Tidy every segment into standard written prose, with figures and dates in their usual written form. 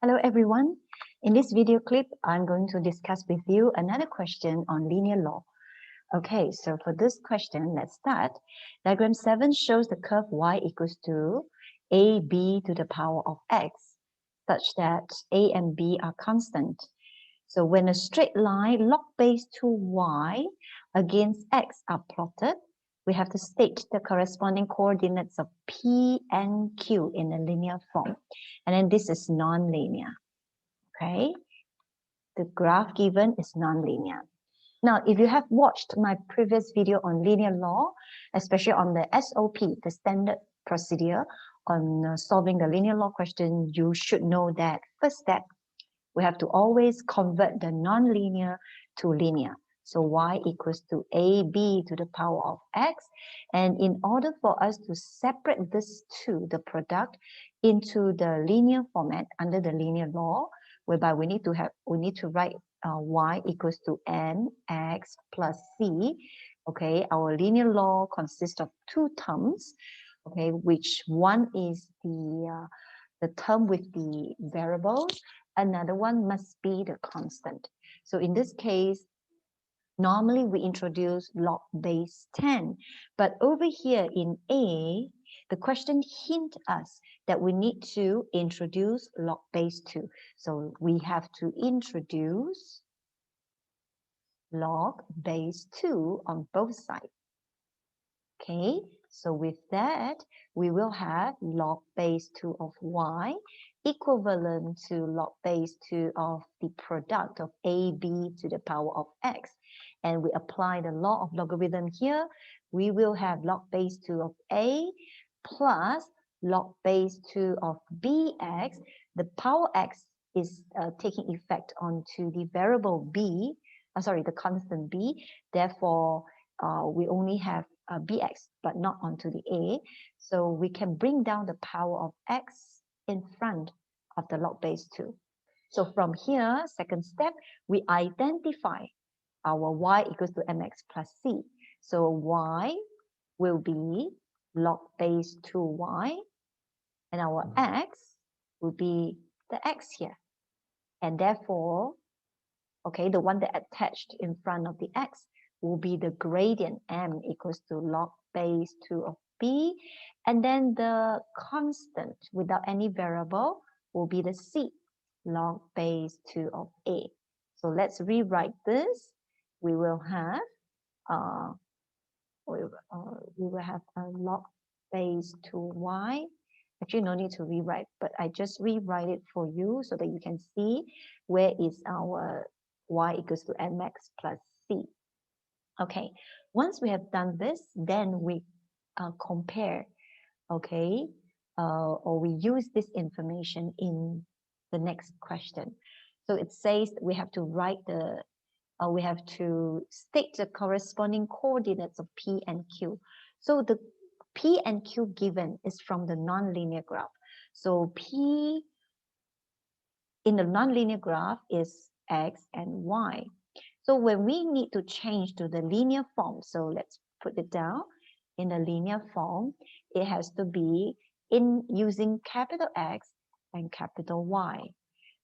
Hello everyone. In this video clip, I'm going to discuss with you another question on linear law. Okay, so for this question, let's start. Diagram 7 shows the curve y equals to ab to the power of x, such that a and b are constant. So when a straight line log base to y against x are plotted, we have to state the corresponding coordinates of P and Q in a linear form. And then this is non-linear, okay? The graph given is non-linear. Now, if you have watched my previous video on linear law, especially on the SOP, the standard procedure on solving the linear law question, you should know that first step, we have to always convert the non-linear to linear. So y equals to ab to the power of x. And in order for us to separate this two, the product, into the linear format under the linear law, whereby we need to write y equals to mx plus c. Okay, our linear law consists of two terms. Okay, which one is the term with the variables. Another one must be the constant. So in this case, normally we introduce log base 10, but over here in A, the question hint us that we need to introduce log base 2. So we have to introduce log base 2 on both sides. Okay, so with that, we will have log base 2 of y equivalent to log base 2 of the product of ab to the power of x. And we apply the law of logarithm here. We will have log base 2 of a plus log base 2 of bx. The power x is taking effect onto the variable b, the constant b. Therefore, we only have bx, but not onto the a. So we can bring down the power of x in front of the log base 2. So from here, second step, we identify our y equals to mx plus c. So y will be log base 2y, and our x will be the x here. And therefore, okay, the one that attached in front of the x will be the gradient m equals to log base 2 of b, and then the constant without any variable will be the c, log base 2 of a. So let's rewrite this. We will have a log base 2y. Actually, no need to rewrite, but I just rewrite it for you so that you can see where is our y equals to mx plus c. Okay, once we have done this, then we compare, okay, or we use this information in the next question. So it says we have to write we have to state the corresponding coordinates of P and Q. So the P and Q given is from the nonlinear graph. So P in the nonlinear graph is x and y. So when we need to change to the linear form, so let's put it down in the linear form, it has to be in using capital X and capital Y.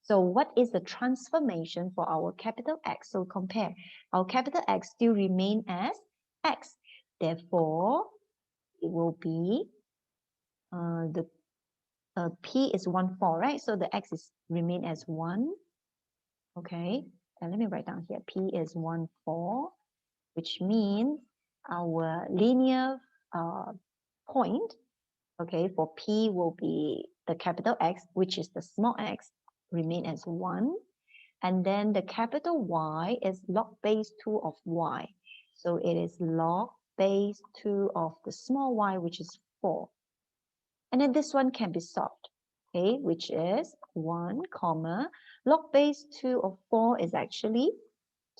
So what is the transformation for our capital X? So compare, our capital X still remain as X. Therefore, it will be P is 1, 4, right? So the X is remain as 1. Okay, and let me write down here, P is 1, 4, which means our linear point, okay, for P will be the capital X, which is the small x, remain as 1. And then the capital Y is log base 2 of y. So it is log base 2 of the small y, which is 4. And then this one can be solved, okay, which is 1, comma, log base 2 of 4 is actually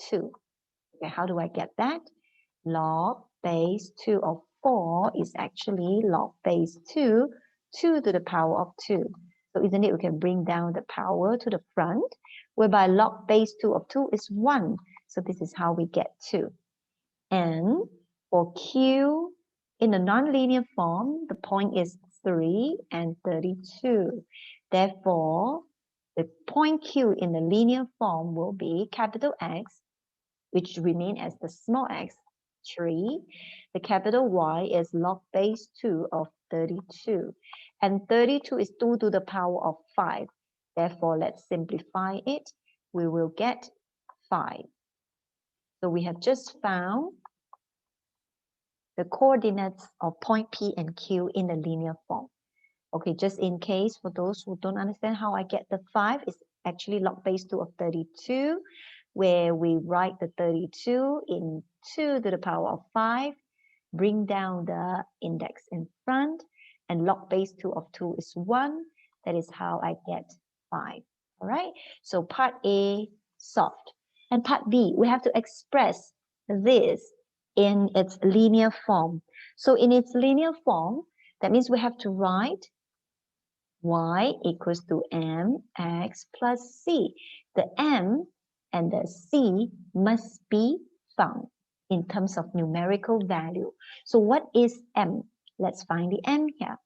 2. Okay, how do I get that? Log base 2 of 4 is actually log base 2 to the power of 2. So isn't it we can bring down the power to the front, whereby log base 2 of 2 is 1. So this is how we get 2. And for Q, in the nonlinear form, the point is 3 and 32. Therefore, the point Q in the linear form will be capital X, which remain as the small x, 3. The capital Y is log base 2 of 32. And 32 is 2 to the power of 5. Therefore, let's simplify it. We will get 5. So we have just found the coordinates of point P and Q in the linear form. Okay, just in case, for those who don't understand how I get the 5, it's actually log base 2 of 32, where we write the 32 in 2 to the power of 5, bring down the index in front, and log base 2 of 2 is 1. That is how I get 5. All right, so part A solved. And part B, we have to express this in its linear form. So in its linear form, that means we have to write y equals to mx plus c. The m and the c must be found in terms of numerical value. So what is m? Let's find the m here.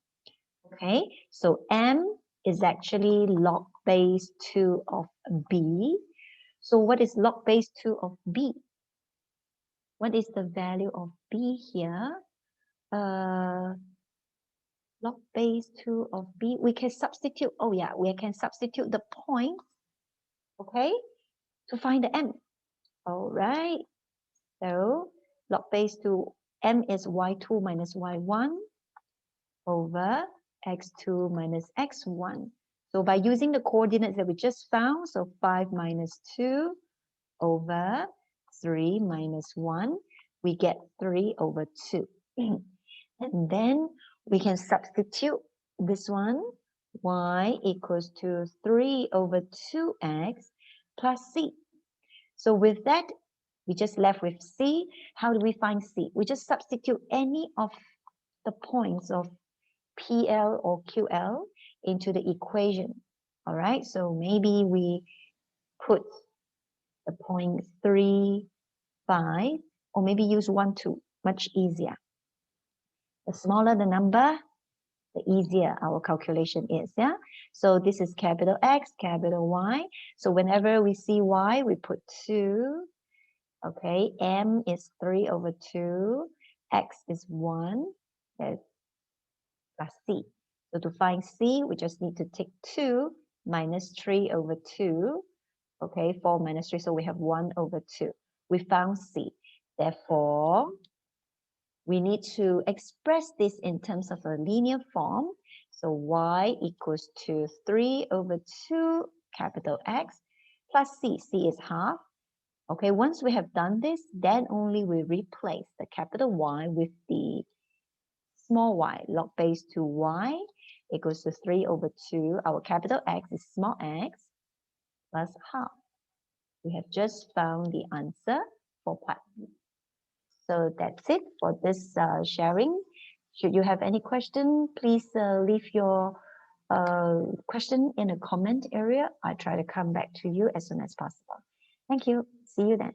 Okay, so m is actually log base 2 of b. So what is log base 2 of b? What is the value of b here? Log base 2 of b. We can substitute, oh yeah, we can substitute the points, okay, to find the m. All right, so log base 2, m is y2 minus y1 over x2 minus x1. So by using the coordinates that we just found, so 5 minus 2 over 3 minus 1, we get 3 over 2. And then we can substitute this one, y equals to 3 over 2x plus c. So with that, we just left with c. How do we find c? We just substitute any of the points of PL or QL into the equation. All right, so maybe we put the point 3, 5, or maybe use 1, 2, much easier. The smaller the number, the easier our calculation is, yeah? So this is capital X, capital Y. So whenever we see Y, we put 2. Okay, M is 3 over 2. X is 1. That's plus C. So to find C, we just need to take 2 minus 3 over 2. Okay, 4 minus 3, so we have 1 over 2. We found C. Therefore, we need to express this in terms of a linear form. So y equals to 3 over 2 capital X plus C. C is half. Okay, once we have done this, then only we replace the capital Y with the small y, log base 2y equals to 3 over 2. Our capital X is small x plus half. We have just found the answer for part B. So that's it for this sharing. Should you have any question, please leave your question in the comment area. I try to come back to you as soon as possible. Thank you. See you then.